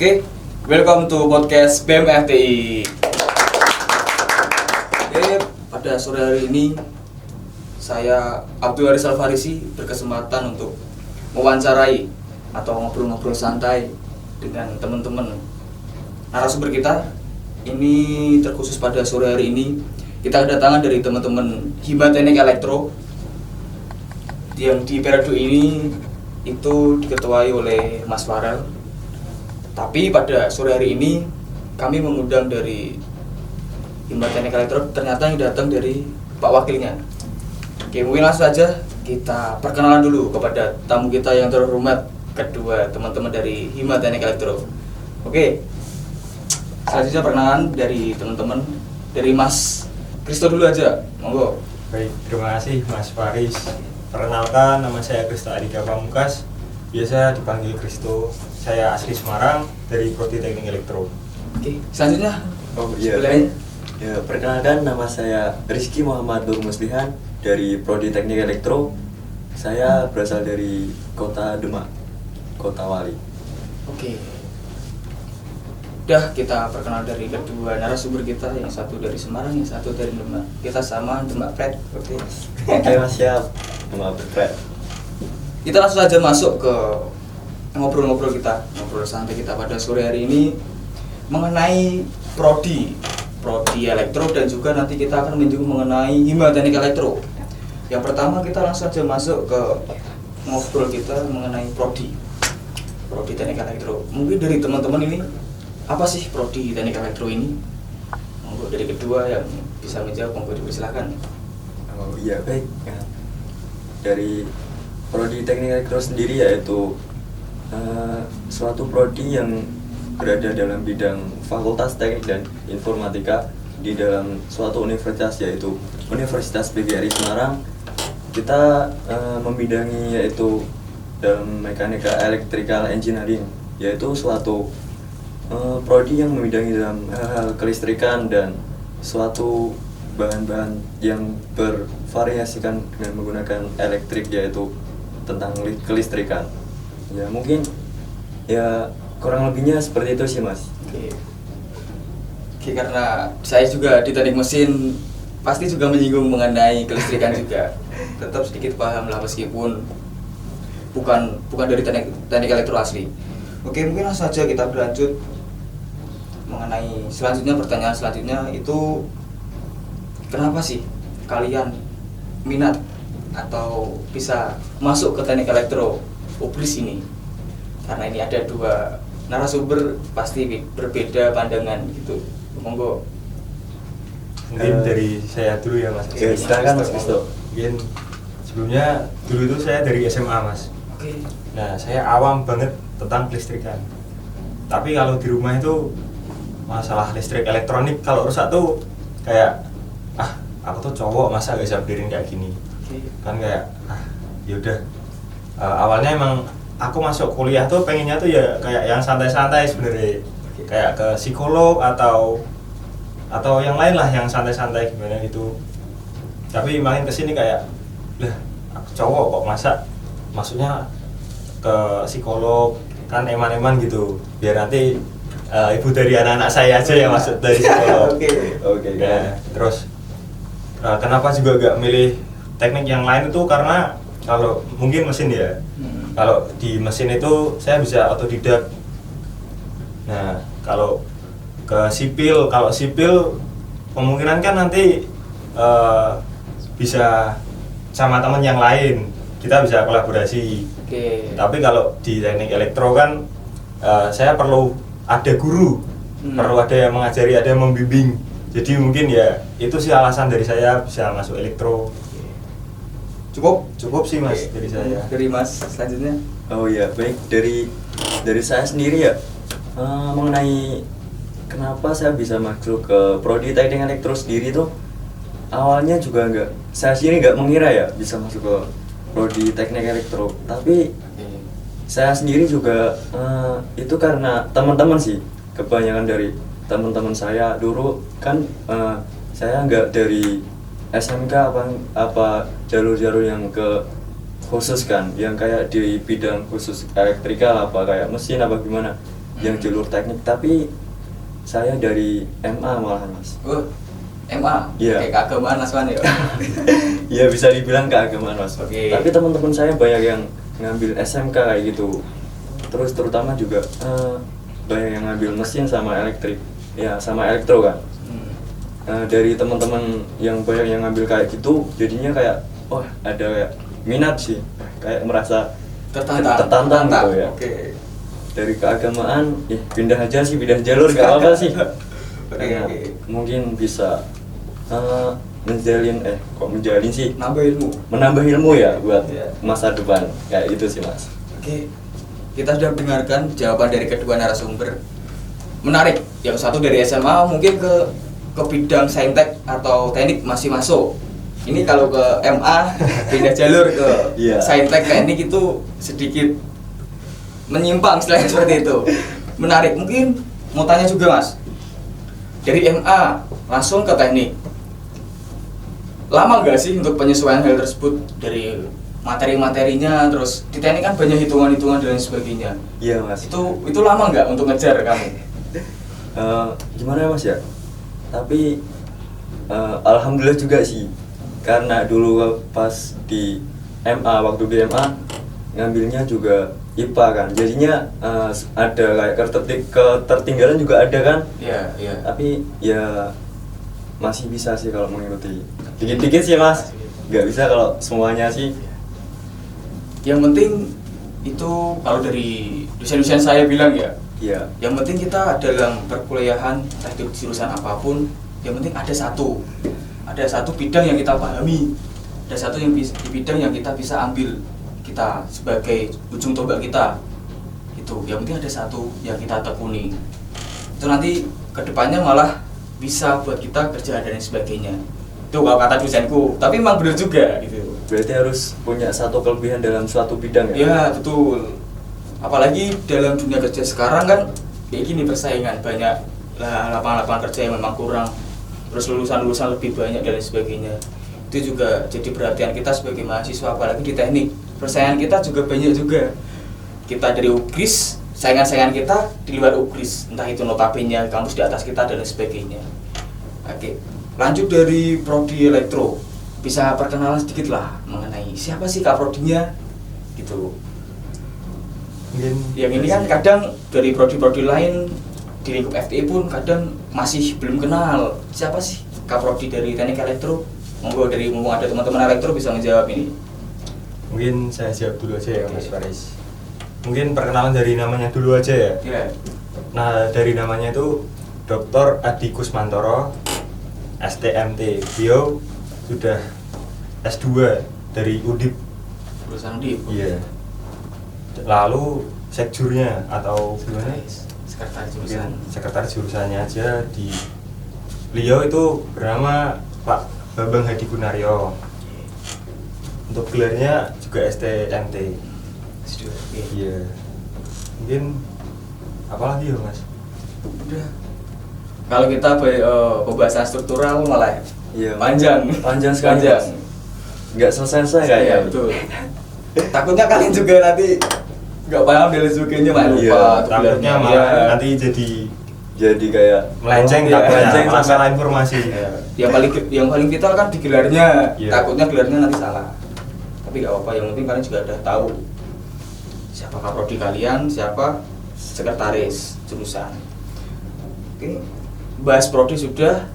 Oke, welcome to podcast BMFTI. Oke, pada sore hari ini saya Abdul Haris Alfarisi berkesempatan untuk mewawancarai atau ngobrol-ngobrol santai dengan teman-teman narasumber kita. Ini terkhusus pada sore hari ini kita kedatangan dari teman-teman Hima Teknik Elektro yang di periode ini itu diketuai oleh Mas Farel. Tapi pada sore hari ini kami mengundang dari Hima Teknik Elektro, ternyata yang datang dari Pak Wakilnya. Oke, mungkin langsung saja kita perkenalan dulu kepada tamu kita yang terhormat, kedua teman-teman dari Hima Teknik Elektro. Oke, selanjutnya perkenalan dari teman-teman, dari Mas Kristo dulu aja, monggo. Baik, terima kasih Mas Faris. Perkenalkan, nama saya Kristo Adhika Pamungkas, biasa dipanggil Kristo. Saya asli Semarang, dari Prodi Teknik Elektro. Oke, selanjutnya. Ya, perkenalkan, nama saya Rizky Muhammad Nur Muslihan dari Prodi Teknik Elektro. Saya berasal dari Kota Demak, Kota Wali. Oke. Udah, kita perkenal dari kedua narasumber kita, yang satu dari Semarang, yang satu dari Demak. Kita sama Demak Pred. Oke. Oke Mas, siap. Demak Pred. Kita langsung aja masuk ke ngobrol santai kita pada sore hari ini mengenai prodi elektro, dan juga nanti kita akan menyinggung mengenai Hima Teknik Elektro. Yang pertama kita langsung aja masuk ke ngobrol kita mengenai prodi Teknik Elektro. Mungkin dari teman-teman ini, apa sih prodi Teknik Elektro ini? Monggo dari kedua yang bisa menjawab, monggo dipersilakan. Oh iya, baik. Ya. Dari Prodi Teknik Elektro sendiri yaitu suatu prodi yang berada dalam bidang Fakultas Teknik dan Informatika di dalam suatu universitas, yaitu Universitas PGRI Semarang. Kita membidangi yaitu dalam Mekanika Electrical Engineering, yaitu suatu prodi yang membidangi dalam hal-hal kelistrikan dan suatu bahan-bahan yang bervariasikan dengan menggunakan elektrik, yaitu tentang kelistrikan. Ya mungkin ya kurang lebihnya seperti itu sih Mas. Oke, karena saya juga di teknik mesin pasti juga menyinggung mengenai kelistrikan juga. Tetap sedikit paham lah, meskipun bukan dari teknik elektro asli. Oke, mungkin langsung saja kita berlanjut mengenai pertanyaan selanjutnya itu, kenapa sih kalian minat atau bisa masuk ke teknik elektro UPLIS ini? Karena ini ada dua narasumber, pasti berbeda pandangan gitu. Monggo. Mungkin dari saya dulu ya Mas. Oke, silakan Mas Kristo. Mungkin sebelumnya dulu itu saya dari SMA Mas. Oke. Nah, saya awam banget tentang kelistrikan. Tapi kalau di rumah itu masalah listrik elektronik kalau rusak tuh kayak aku tuh cowok, masa gak bisa berdiri kayak gini. Kan kayak yaudah. Awalnya emang aku masuk kuliah tuh pengennya tuh ya kayak yang santai-santai sebenarnya, kayak ke psikolog atau yang lain lah yang santai-santai gimana gitu. Tapi makin kesini kayak lah, aku cowok kok masa maksudnya ke psikolog, kan eman-eman gitu, biar nanti ibu dari anak-anak saya aja yang masuk dari psikolog. Oke. Nah, terus kenapa juga gak milih teknik yang lain itu karena kalau mungkin mesin ya. Kalau di mesin itu saya bisa otodidak. Nah, kalau ke sipil, kemungkinan kan nanti bisa sama teman yang lain, kita bisa kolaborasi. Tapi kalau di teknik elektro kan saya perlu ada guru, perlu ada yang mengajari, ada yang membimbing. Jadi mungkin ya itu sih alasan dari saya bisa masuk elektro. Cukup sih Mas. Dari saya. Dari Mas selanjutnya. Oh iya, baik, dari saya sendiri ya, mengenai kenapa saya bisa masuk ke Prodi Teknik Elektro sendiri tuh awalnya juga saya sendiri nggak mengira ya bisa masuk ke Prodi Teknik Elektro, tapi saya sendiri juga itu karena teman-teman sih, kebanyakan dari teman-teman saya dulu kan saya nggak dari SMK apa jalur-jalur yang ke khusus kan, yang kayak di bidang khusus elektrikal apa kayak mesin apa gimana. yang jalur teknik, tapi saya dari MA malahan Mas. Oh, MA? Iya. Kayak keagamaan Mas Wan ya? Ya bisa dibilang keagamaan Mas. Oke. Tapi teman-teman saya banyak yang ngambil SMK kayak gitu. Terus terutama juga banyak yang ngambil mesin sama elektrik. Ya sama elektro kan. Dari teman-teman yang banyak yang ngambil kayak gitu, jadinya kayak wah ada kayak minat sih. Kayak merasa tertantang gitu ya. Oke. Dari keagamaan, pindah aja sih, pindah jalur gak apa sih. Karena Oke. mungkin bisa menjalin sih, Nambah ilmu. menambah ilmu ya buat Iya. masa depan, kayak gitu sih Mas. Oke, kita sudah dengarkan jawaban dari kedua narasumber. Menarik, yang satu dari SMA mungkin ke bidang saintek atau teknik masih masuk. Ini kalau ke MA pindah jalur ke Iya. saintek teknik itu sedikit menyimpang istilahnya seperti itu. Menarik, mungkin mau tanya juga Mas. Dari MA langsung ke teknik. Lama nggak sih untuk penyesuaian hal tersebut dari materi-materinya, terus di teknik kan banyak hitungan-hitungan dan sebagainya. Iya Mas. Itu lama nggak untuk ngejar kamu? Gimana ya Mas ya? Tapi alhamdulillah juga sih, karena dulu pas di MA, waktu di MA ngambilnya juga IPA kan, jadinya ada kayak ketertinggalan juga ada kan. Iya, iya. Tapi ya masih bisa sih kalau mengikuti dikit-dikit sih Mas, nggak bisa kalau semuanya sih. Yang penting itu kalau dari dosen-dosen saya bilang ya, Iya. yang penting kita dalam perkuliahan entah itu jurusan apapun, yang penting ada satu bidang yang kita pahami, ada satu bidang yang kita bisa ambil, kita sebagai ujung tombak kita. Itu yang penting ada satu yang kita tekuni, itu nanti kedepannya malah bisa buat kita kerja dan sebagainya. Itu kalau kata dosenku, tapi memang benar juga gitu. Berarti harus punya satu kelebihan dalam suatu bidang ya? Ya betul. Apalagi dalam dunia kerja sekarang kan kayak gini persaingan, banyak lapangan-lapangan kerja yang memang kurang, terus lulusan-lulusan lebih banyak dan sebagainya. Itu juga jadi perhatian kita sebagai mahasiswa, apalagi di teknik. Persaingan kita juga banyak juga. Kita dari UGRIS, saingan-saingan kita di luar UGRIS, entah itu notabene kampus di atas kita dan sebagainya. Oke, lanjut dari prodi elektro, bisa perkenalan sedikit lah mengenai siapa sih Kak prodinya gitu. Mungkin Yang ini kan kadang dari prodi-prodi lain di lingkup FTI pun kadang masih belum kenal siapa sih Kak prodi dari teknik elektro. Monggo dari mumpung ada teman-teman elektro bisa menjawab ini. mungkin saya jawab dulu aja ya Oke. Mas Faris. Mungkin perkenalan dari namanya dulu aja ya. Ya. Nah, dari namanya itu Dr. Adi Kusmantoro, STMT. Beliau sudah S2 dari UDIP. Lulusan di Iya. Lalu sekjurnya atau gimana? sekretaris Mungkin jurusan. sekretaris jurusannya aja di beliau itu bernama Pak Bambang Hadi Gunaryo. Untuk gelarnya juga STMT. S2. Oke. Iya. Mungkin apa lagi ya Mas? Udah. Kalau kita pembahasan struktural malah Iya. panjang. Panjang sekali. Panjang. Nggak selesai Iya, kayaknya. betul. Takutnya kalian juga nanti nggak paham dan sebagainya, Mak, lupa. Iya, tuh Takutnya gelarnya. malah Iya. nanti jadi Jadi kayak melenceng iya, takutnya melenceng sampai- masalah informasi. Iya. yang paling vital kan di gelarnya. Iya. Takutnya gelarnya nanti salah. Tapi nggak apa-apa, yang penting kalian juga udah tahu siapa prodi kalian, siapa sekretaris jurusan. Oke, bahas prodi sudah,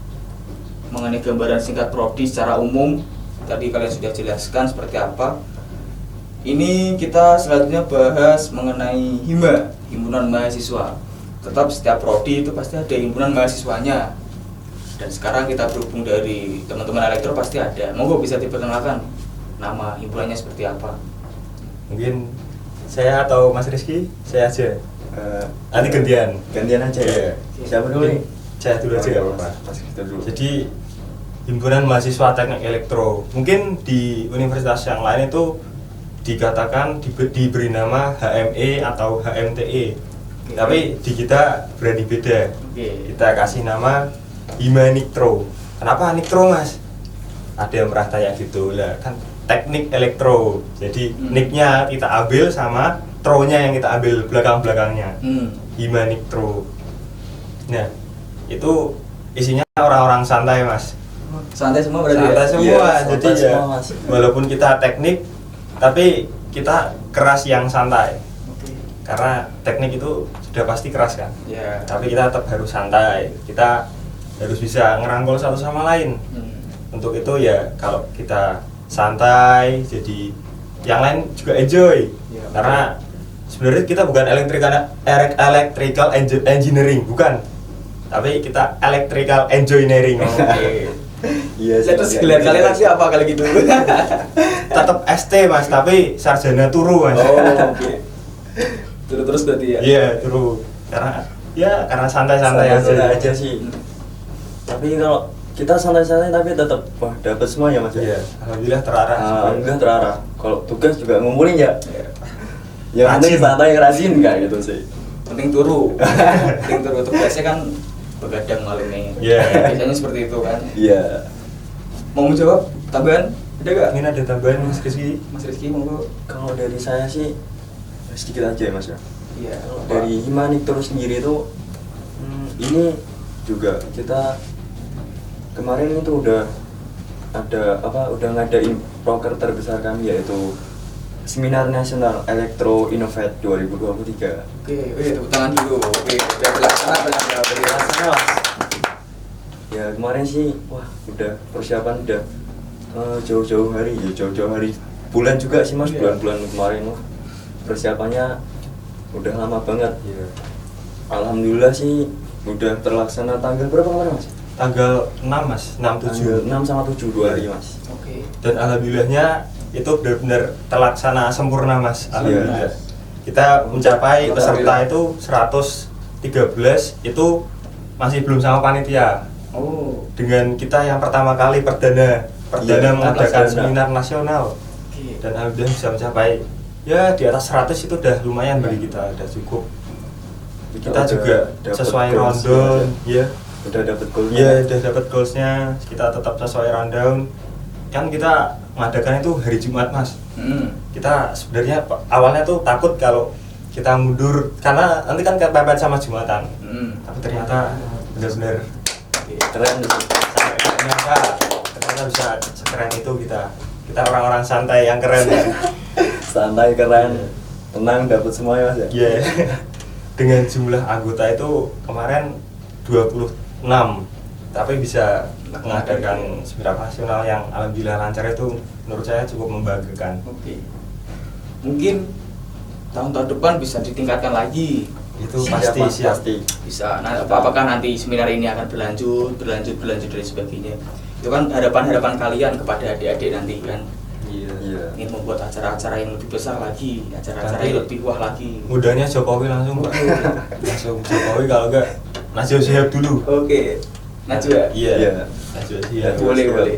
mengenai gambaran singkat prodi secara umum tadi kalian sudah jelaskan seperti apa. Ini kita selanjutnya bahas mengenai HIMA, himpunan mahasiswa. Tetap setiap prodi itu pasti ada himpunan mahasiswanya. Dan sekarang kita berhubung dari teman-teman elektro pasti ada. Monggo bisa diperkenalkan nama himpunannya seperti apa. Mungkin saya atau Mas Rizky, saya aja. Nanti gantian. gantian aja ya. Iya. Siapa dulu nih? Saya dulu aja Oh, iya, nggak apa-apa. Mas Kita dulu. Jadi himpunan mahasiswa teknik elektro. Mungkin di universitas yang lain itu dikatakan diberi nama HME atau HMTE. Oke. Tapi di kita berani beda. Oke. Kita kasih nama Hima Niktro. Kenapa Niktro Mas? Ada yang pernah tanya gitu lah, kan teknik elektro. Jadi Hmm. nicknya kita ambil sama tro-nya yang kita ambil belakang-belakangnya. Hima Niktro. Nah, itu isinya orang-orang santai mas. Santai semua berarti Santai ya? semua, Iya, jadi santai ya semua, Mas. walaupun kita teknik, tapi kita keras yang santai. Oke. Karena teknik itu sudah pasti keras kan. Ya. Tapi kita tetap harus santai. Kita harus bisa ngerangkul satu sama lain. Untuk itu ya kalau kita santai, jadi yang lain juga enjoy. Ya, Karena sebenarnya kita bukan electrical engineering, bukan. Tapi kita electrical engineering. Oke. Iya, Lah, terus gelar kalian nanti apa kali gitu? Tetap ST mas, tapi sarjana turu mas. Oh, oke. Terus berarti ya? Iya turu. Karena santai-santai santai aja. aja sih. Tapi kalau kita santai-santai tapi tetap wah dapat semua ya mas. Iya, alhamdulillah terarah. Enggak terarah. Kalau tugas juga ngumpulin ya. Ya. Yang penting Rajin. santai rajin kayak gitu sih. Penting turu. Penting turu. Tugasnya kan begadang malam nih. Iya. Biasanya seperti itu kan. Iya. Mau menjawab tambahan? Ada gak? Mungkin ada tambahan mas Rizky? Mas Rizky monggo. Kalau dari saya sih sedikit aja ya mas ya. Iya. Dari Hima Niktro sendiri itu ini juga kita kemarin itu udah udah ngadain proker terbesar kami yaitu Seminar Nasional Elektro Innovate 2023. Oke, tepuk tangan dulu. Oke, udah terlaksana Mas. Ya kemarin sih wah udah persiapan udah jauh-jauh hari bulan juga sih mas, Iya. bulan-bulan kemarin wah persiapannya udah lama banget. Iya. Alhamdulillah sih udah terlaksana tanggal berapa kemarin mas? Tanggal 6 mas, 6 Tanggal 7. 6 sama 7 2 hari mas. Oke. Dan alhamdulillahnya itu benar-benar terlaksana sempurna mas. Alhamdulillah. Iya. Kita mencapai peserta Alhamdulillah. itu 113, itu masih belum sama panitia. Oh. Dengan kita yang pertama kali perdana Iya, mengadakan perdana. seminar nasional, Oke. dan alhamdulillah bisa mencapai ya di atas 100 itu udah lumayan bagi kita, udah cukup. Kita udah juga dapet sesuai goals rundown, ya. Udah dapet goal. Iya, udah dapat goalsnya, kita tetap sesuai rundown. Kan kita mengadakan itu hari Jumat mas. Kita sebenarnya awalnya tuh takut kalau kita mundur karena nanti kan kepepet sama Jumatan. Tapi ternyata benar-benar Keren sih. ternyata bisa sekeren itu kita. Kita orang-orang santai yang keren ya. Santai keren. Tenang dapat semua ya mas ya. Iya. Dengan jumlah anggota itu kemarin 26, tapi bisa mengadakan seminar nasional yang alhamdulillah lancar itu menurut saya cukup membanggakan. Oke. Mungkin tahun-tahun depan bisa ditingkatkan lagi. Itu Siap, pasti Mas, siap. pasti. Bisa. Nah, apakah nanti seminar ini akan berlanjut dan sebagainya? Itu kan harapan kalian kepada adik-adik nanti kan. Iya. Ingin membuat acara-acara yang lebih besar lagi, acara-acara Nanti yang lebih wah lagi. Mudahnya Jokowi langsung Pak. Langsung Jokowi, kalau enggak Najwa Shihab dulu. Oke. Najwa. Iya. Iya. Najwa Shihab. Boleh, boleh.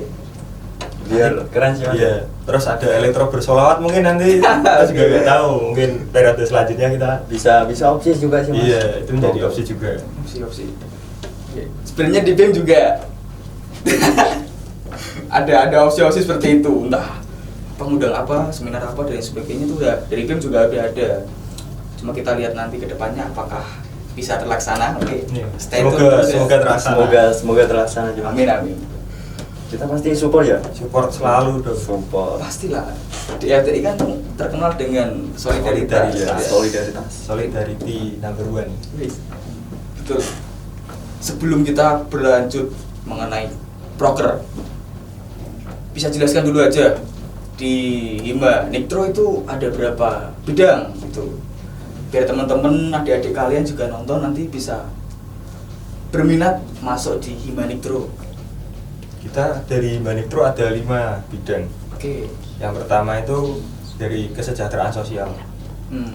Biar keren sih mas. Iya. Terus ada elektro bersolawat mungkin nanti kita juga nggak tahu. Mungkin periode selanjutnya kita. Bisa opsi juga sih mas. Iya, itu menjadi opsi juga. Opsi. Oke. Sebenarnya di BEM juga ada opsi-opsi seperti itu. Entah pengundang apa, seminar apa dan sebagainya itu udah dari BEM juga udah ada. Cuma kita lihat nanti ke depannya apakah bisa terlaksana. Oke. Iya. Stay tune terus ya. Semoga terlaksana. Semoga terlaksana juga. Amin. Kita pasti support ya. Support selalu dong. Support. Pastilah. Di RTI kan terkenal dengan solidaritas. Iya, solidaritas. Solidarity number one. Wis. Betul. Sebelum kita berlanjut mengenai proker, bisa jelaskan dulu aja di Hima Niktro itu ada berapa bidang gitu, biar teman-teman adik-adik kalian juga nonton nanti bisa berminat masuk di Hima Niktro. Kita dari Hima Niktro ada 5 bidang. Oke. Yang pertama itu dari kesejahteraan sosial.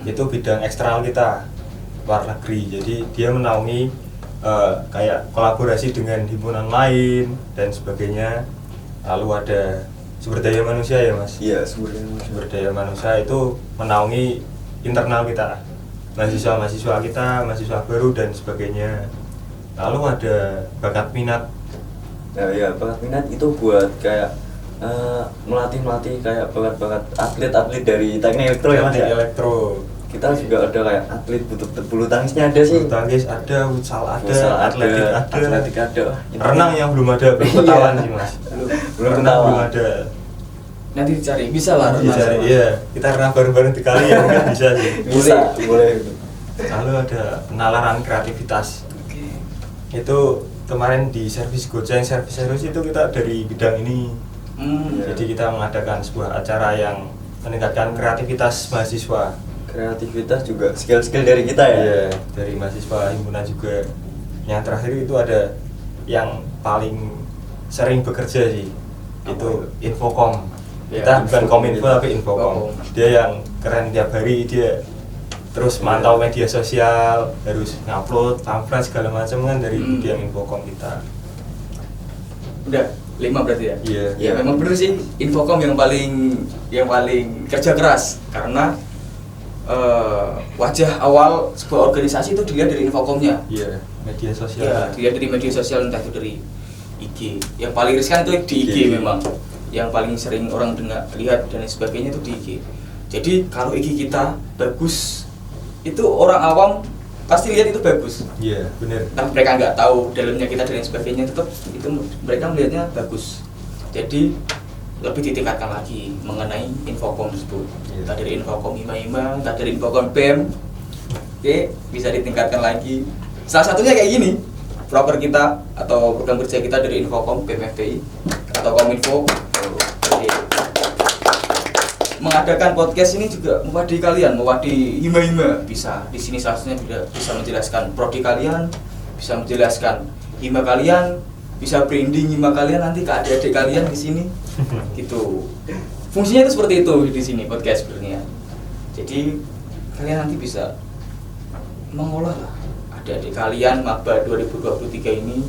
Itu bidang eksternal kita, luar negeri. Jadi dia menaungi kayak kolaborasi dengan himpunan lain dan sebagainya. Lalu ada sumber daya manusia ya mas. Iya, sumber Daya manusia itu menaungi internal kita, mahasiswa kita, mahasiswa baru dan sebagainya. Lalu ada bakat minat. Nah, ya bakat minat itu buat kayak melatih kayak bakat atlet dari teknik elektro ya mas ya. Elektro. kita juga ada kayak atlet bulu tangisnya ada sih. Bulu tangkis ada, futsal ada, Futsal atletik ada. Ini Renang yang belum ada, belum ketahuan sih mas. belum Renang ketahuan. belum ada. Nanti dicari, bisa lah renang. Bisa, iya. Kita renang bareng-bareng di kali ya kan bisa sih. Bisa, boleh. Lalu ada penalaran kreativitas. Oke. Itu kemarin di servis Gojek, servis itu kita dari bidang ini. Iya. Jadi kita mengadakan sebuah acara yang meningkatkan kreativitas mahasiswa. Kreativitas juga skill-skill dari kita ya. Iya, dari mahasiswa himpunan juga. Yang terakhir itu ada yang paling sering bekerja sih. Itu Infocom. Ya, Kita bukan Infocom Kominfo gitu. tapi Infocom. Dia yang keren tiap hari, dia terus mantau media sosial, harus ngupload pamflet segala macam kan dari bidang Infocom kita. Udah 5 berarti ya? Iya. Ya memang bener sih, Infocom yang paling kerja keras karena wajah awal sebuah organisasi itu dilihat dari Infocomnya. Iya, media sosial. Ya, dilihat dari media sosial, entah itu dari IG. Yang paling riskan itu di IG IG. memang. Yang paling sering orang dengar, lihat dan lain sebagainya itu di IG. Jadi kalau IG kita bagus, itu orang awam pasti lihat itu bagus. Iya, benar. Nah, mereka nggak tahu dalamnya kita dan lain sebagainya, tetap itu mereka melihatnya bagus. Jadi lebih ditingkatkan lagi mengenai Infocom tersebut. Iya. Entah dari Infocom Hima, entah dari Infocom BEM. Oke, bisa ditingkatkan lagi. Salah satunya kayak gini, proper kita atau program kerja kita dari Infocom BEM FTI atau Kominfo. Oke. Mengadakan podcast ini juga mewadahi kalian, mewadahi hima-hima. Bisa di sini salah satunya bisa menjelaskan prodi kalian, bisa menjelaskan hima kalian, bisa branding hima kalian nanti ke adik-adik kalian di sini. Gitu. Fungsinya itu seperti itu di sini podcast sebenarnya. Jadi kalian nanti bisa mengolah lah adik-adik kalian maba 2023 ini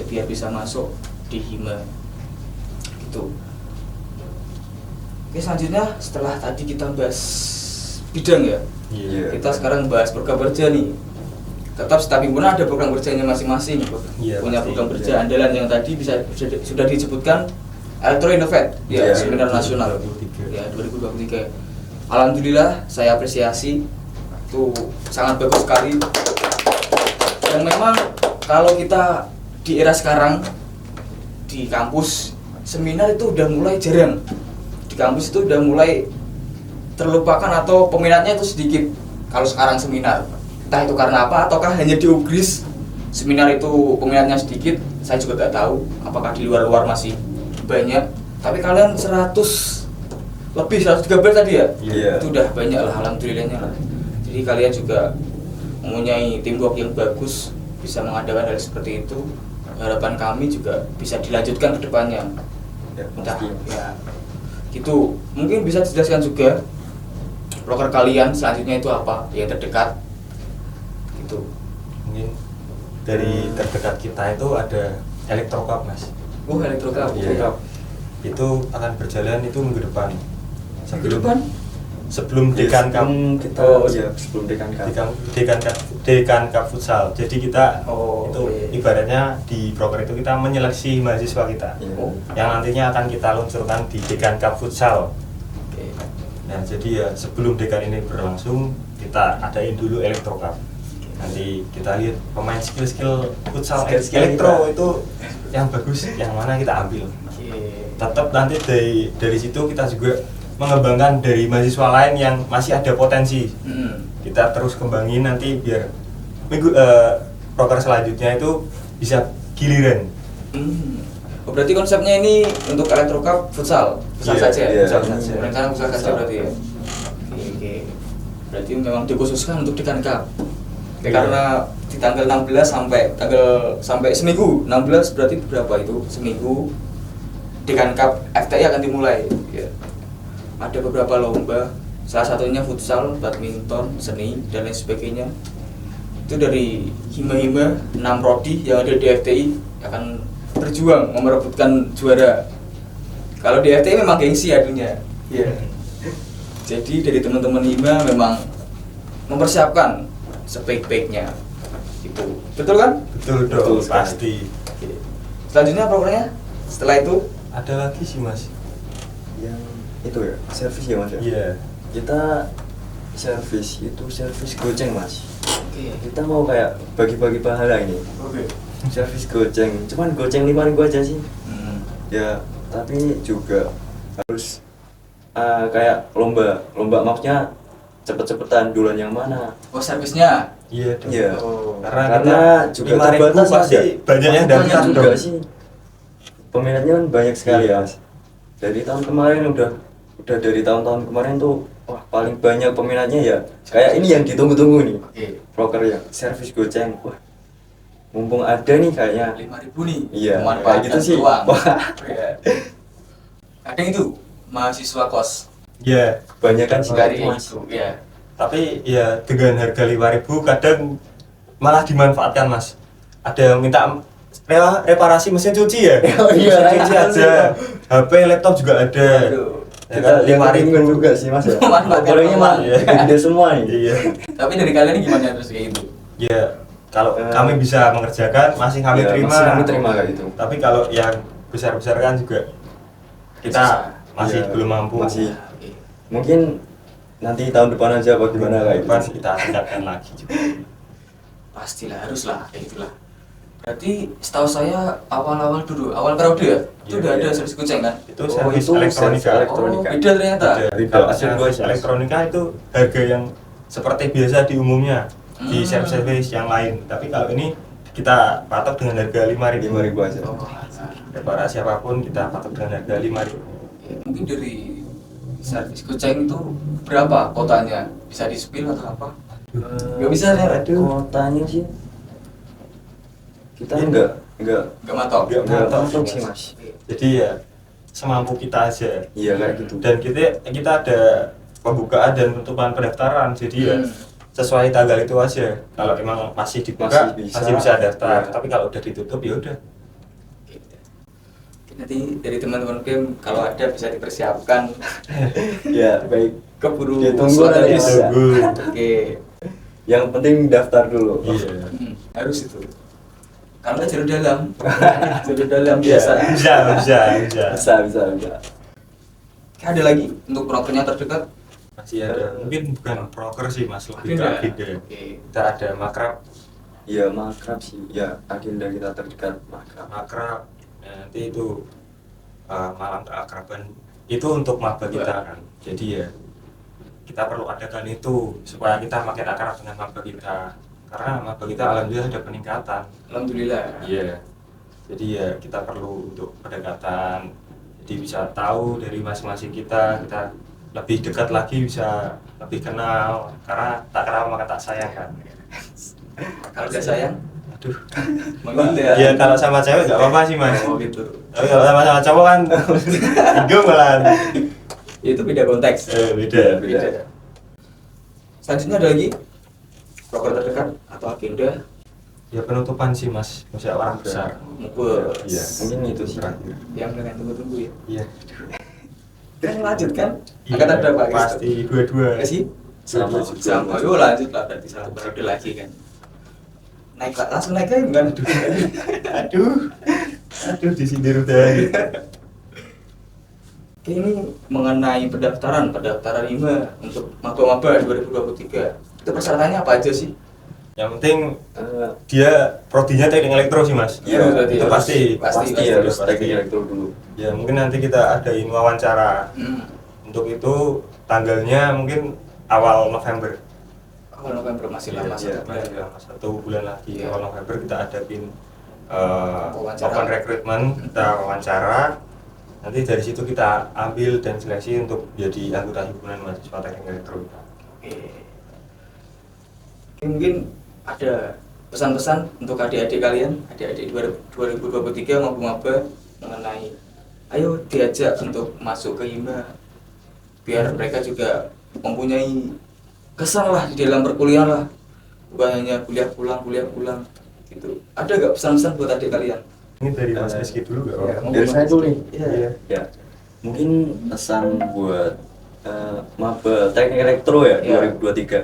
biar bisa masuk di hima. Gitu. Oke, selanjutnya setelah tadi kita bahas bidang ya, Iya. kita sekarang bahas program kerja nih. Tetap setiap himpunan ada program kerjanya masing-masing, Iya, punya pasti. program kerja Iya. andalan yang tadi sudah disebutkan Elektro Innovate, ya, Iya, seminar nasional 2023. ya 2023. Alhamdulillah saya apresiasi, itu sangat bagus sekali. Dan memang kalau kita di era sekarang di kampus seminar itu udah mulai jarang. Di kampus itu udah mulai terlupakan atau peminatnya itu sedikit. Kalau sekarang seminar, entah itu karena apa, ataukah hanya di UGRIS seminar itu peminatnya sedikit, saya juga nggak tahu. Apakah di luar-luar masih banyak? Tapi kalian 100 lebih 113 tadi ya? Iya. Itu udah banyak lah, alhamdulillahnya lah. Jadi kalian juga mempunyai teamwork yang bagus, bisa mengadakan hal seperti itu. Harapan kami juga bisa dilanjutkan ke depannya. Ya, Entah, pasti. ya gitu. Mungkin bisa dijelaskan juga proker kalian selanjutnya itu apa yang terdekat gitu. Mungkin dari terdekat kita itu ada Elektrocup mas. Elektrocup. Iya. Itu akan berjalan itu minggu depan. Minggu depan? Sebelum Ya, Dekan Cup. kita sebelum Dekan Cup. Dekan Cup futsal. Jadi kita Oh, itu oke. ibaratnya di proker itu kita menyeleksi mahasiswa kita. Iya. Oh. Yang nantinya akan kita luncurkan di Dekan Cup futsal. Oke. Nah, jadi ya sebelum Dekan ini berlangsung, kita adain dulu Elektrocup. Nanti kita lihat pemain skill futsal Skill-skill elektro kita. itu yang bagus, yang mana kita ambil. Oke. Tetap nanti dari situ kita juga mengembangkan dari mahasiswa lain yang masih ada potensi. Kita terus kembangin nanti biar proker selanjutnya itu bisa giliran. Oh, berarti konsepnya ini untuk Elektrocup futsal Iya, saja ya? iya. Futsal Iya. saja. Rencana futsal saja Futsal. berarti ya? Oke. Berarti memang dikhususkan untuk Dekan Cup. Iya. Karena di tanggal 16 sampai seminggu. 16 berarti berapa itu? Seminggu Dekan Cup FTI akan dimulai. Ya. Ada beberapa lomba, salah satunya futsal, badminton, seni dan lain sebagainya. Itu dari hima-hima 6 prodi yang ada di FTI akan berjuang merebutkan juara. Kalau di FTI memang gengsi adunya. Ya. Jadi dari teman-teman hima memang mempersiapkan sebaik-baiknya. Gitu. Betul kan? Betul dong, Betul sekali. pasti. Oke. Selanjutnya programnya setelah itu Ada lagi sih mas. Yang itu ya, servis ya mas ya. Iya. Kita servis itu servis goceng mas. Oke. Kita mau kayak bagi-bagi pahala ini. Oke. Servis goceng, cuman goceng 5.000 aja sih. Hmm. Ya, tapi juga harus kayak lomba maksudnya cepet-cepetan duluan yang mana. Oh, servisnya. Iya dong. Iya. Oh. Karena juga 5.000 terbatas pasti ada. banyak yang Banyak daftar juga dong. sih. Peminatnya kan banyak sekali Iya. ya. Dari tahun kemarin udah dari tahun-tahun kemarin tuh wah paling banyak peminatnya ya. Kayak ini yang ditunggu-tunggu nih. Oke. Broker ya, servis goceng. Wah. Mumpung ada nih kayaknya. 5.000 nih. Iya, Memanfaatkan kayak gitu sih. peluang. Wah. Iya. Kadang itu mahasiswa kos Iya. Kebanyakan sih dari kayak mas. itu, ya. Tapi ya dengan harga 5.000 kadang malah dimanfaatkan mas. Ada yang minta reparasi mesin cuci ya. Oh iya, mesin cuci iya. ada. HP, laptop juga ada. Aduh. Ya kan, Kita 5.000 juga sih mas ya. Manfaatkan Kalau ini mah peluang. gede semua nih. Iya. Tapi dari kalian ini gimana terus kayak gitu? Ya kalau Eh, kami bisa mengerjakan masih kami ya, terima. masih kami terima kayak gitu. Tapi kalau yang besar-besar kan juga kita Susah. masih Iya, belum mampu. masih. Oke. Mungkin nanti tahun depan aja apa gimana kayak Depan gitu. kita tingkatkan lagi juga. Pastilah, haruslah kayak gitulah. Berarti setahu saya awal-awal dulu, awal periode ya, itu Iya, udah ada iya. servis goceng kan? Itu Oh, servis itu elektronika. servis elektronika. Oh, beda ternyata. Beda. Beda. Kalau Ada servis dua, elektronika itu harga yang seperti biasa di umumnya di Hmm. servis yang lain. Tapi kalau ini kita patok dengan harga 5.000. 5.000 aja. Oh, nah. Reparasi apapun kita patok dengan harga 5.000. Ya, mungkin dari servis goceng itu berapa kotanya? Bisa di spill atau apa? Nggak bisa ya? Kotanya sih kita Iya. enggak Nggak matok? Nggak matok, matok Mas. sih mas. Jadi ya semampu kita aja. Iya kayak gitu. Dan kita ada pembukaan dan penutupan pendaftaran. Jadi ya Hmm. sesuai tanggal itu aja. Kalau emang masih dibuka Masih bisa. masih bisa daftar. Iya. Tapi kalau udah ditutup ya udah. Nanti dari teman-teman game kalau ada bisa dipersiapkan. Ya baik. Keburu Ditunggu slot nanti, habis. Mas, ya. Tunggu. Oke. Yang penting daftar dulu. Iya. Harus itu. Kalau nggak jalur dalam, jalur dalam Iya. biasa. Bisa. Bisa. Ada lagi untuk prokernya terdekat? Masih ada. Mungkin bukan broker sih Mas, lebih ke Agenda. agenda. Oke. Kita ada makrab, Ya makrab sih. Ya agenda kita terdekat makrab. nanti itu malam keakraban itu untuk maba kita kan. Jadi ya kita perlu adakan itu supaya kita makin akrab dengan maba kita. Karena maba kita alhamdulillah ada peningkatan. Alhamdulillah. Iya. Jadi ya kita perlu untuk pendekatan. Jadi bisa tahu dari masing-masing kita lebih dekat lagi, bisa lebih kenal. Karena tak kenal maka tak sayang kan. Kalau udah sayang, Aduh. mengut ya. Ya kalau sama cewek nggak apa-apa sih Mas. Oh gitu. Tapi kalau sama cowok kan bingung malah. Itu beda konteks. Beda. Beda. Selanjutnya ada lagi proker terdekat atau agenda? Ya penutupan sih Mas, musyawarah besar. Mungkin Iya. Mungkin itu sih. yang kalian tunggu-tunggu ya. Iya. Kita lanjut kan? Iya, Angkatan berapa? pasti dua-dua. Enggak sih? Sama Sama. Yuk lanjut lah berarti salah periode lagi kan. Naik langsung naik aja kan? Aduh disindir udah. Oke, ini mengenai pendaftaran IMA untuk maba-maba 2023. Itu persyaratannya apa aja sih? Yang penting Eh, dia prodinya teknik elektro sih Mas. Iya, berarti itu harus- pasti. pasti harus teknik elektro dulu. Ya mungkin nanti kita adain wawancara. Hmm. Untuk itu tanggalnya mungkin awal November. Awal November masih lama Iya, satu bulan. masih lama, 1 bulan lagi. Iya. Awal November kita adain Wawancara. open recruitment, kita wawancara. Nanti dari situ kita ambil dan seleksi untuk jadi anggota himpunan mahasiswa teknik elektro. Oke. Mungkin ada pesan-pesan untuk adik-adik kalian, adik-adik 2023 maupun maba mengenai ayo diajak untuk masuk ke IMA biar mereka juga mempunyai kesan lah di dalam perkuliahan lah, bukan hanya kuliah pulang gitu. Ada gak pesan-pesan buat adik kalian? Ini dari Mas Rizky dulu gak? Ya, Pak? monggo, Dari Mas saya dulu Rizky. nih. Iya. Ya, mungkin pesan buat maba teknik elektro ya Iya. 2023.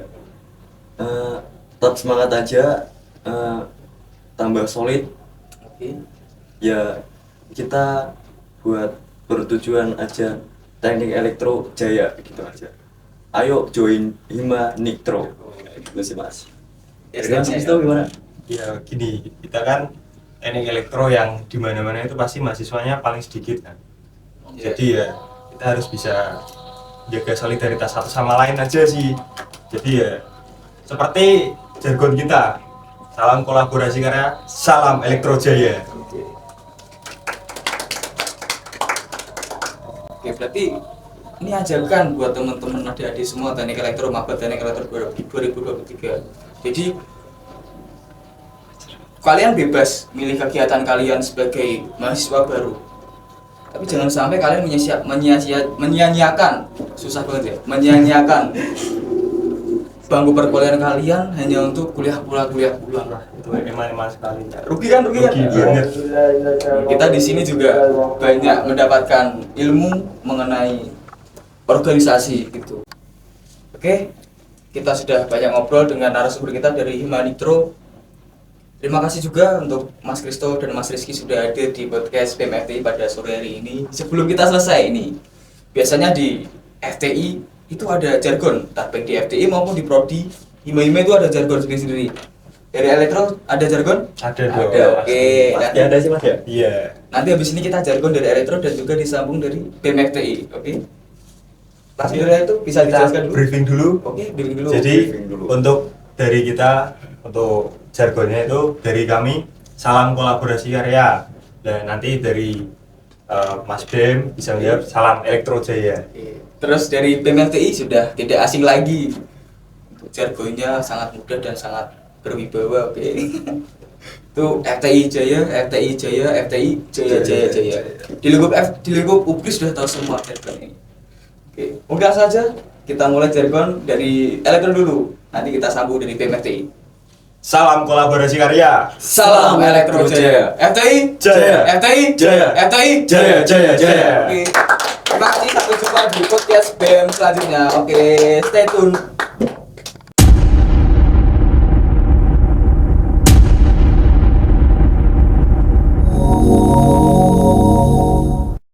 Tetap semangat aja, tambah solid. Oke. Ya kita buat bertujuan aja teknik elektro jaya gitu aja. ayo join Hima Nitro. Gitu sih Mas. Dari Mas Istilahnya Kristo gimana? Ya gini, kita kan teknik elektro yang di mana-mana itu pasti mahasiswanya paling sedikit kan. Iya. Jadi ya kita harus bisa jaga solidaritas satu sama lain aja sih. Jadi ya seperti jargon kita, salam kolaborasi karya, salam Elektro Jaya. Oke. Oke, berarti ini ajakan buat teman-teman adik-adik semua teknik elektro maba teknik elektro 2023. Jadi kalian bebas milih kegiatan kalian sebagai mahasiswa baru. Tapi jangan sampai kalian menyia-nyiakan susah banget ya, menyia-nyiakan bangku perkuliahan kalian hanya untuk kuliah pulang. Nah, itu eman-eman sekali. Rugi kan? Rugi banget. Kita di sini juga banyak mendapatkan ilmu mengenai organisasi gitu. Oke, kita sudah banyak ngobrol dengan narasumber kita dari Hima Nitro. Terima kasih juga untuk Mas Kristo dan Mas Rizky sudah hadir di podcast BMFTI pada sore hari ini. Sebelum kita selesai ini, biasanya di FTI itu ada jargon, baik di FTI maupun di Prodi Hima-Hima itu ada jargon sendiri-sendiri. Dari elektro ada jargon? Ada dong. Ada, oke. Pasti ada sih Mas ya? Iya. Nanti habis ini kita jargon dari elektro dan juga disambung dari BMFTI, oke? Langsung dari itu bisa dijelaskan dulu. Briefing dulu. Oke, briefing dulu. Jadi briefing dulu. untuk dari kita, untuk jargonnya itu dari kami, salam kolaborasi karya. Dan nanti dari Mas Bem bisa menjawab salam Elektro Jaya. Oke. Terus dari BMFTI sudah tidak asing lagi. Untuk jargonnya sangat mudah dan sangat berwibawa, oke. Itu FTI Jaya, FTI Jaya, FTI Jaya Jaya Jaya. Di lingkup UPRI sudah tahu semua jargon ini. Oke, mungkin saja kita mulai jargon dari elektro dulu. Nanti kita sambung dari BMFTI. Salam kolaborasi karya. Salam Elektro Jaya. FTI Jaya. FTI Jaya. FTI Jaya, jaya, jaya. Oke. Terima kasih, sampai jumpa di podcast BM selanjutnya. Oke, stay tune.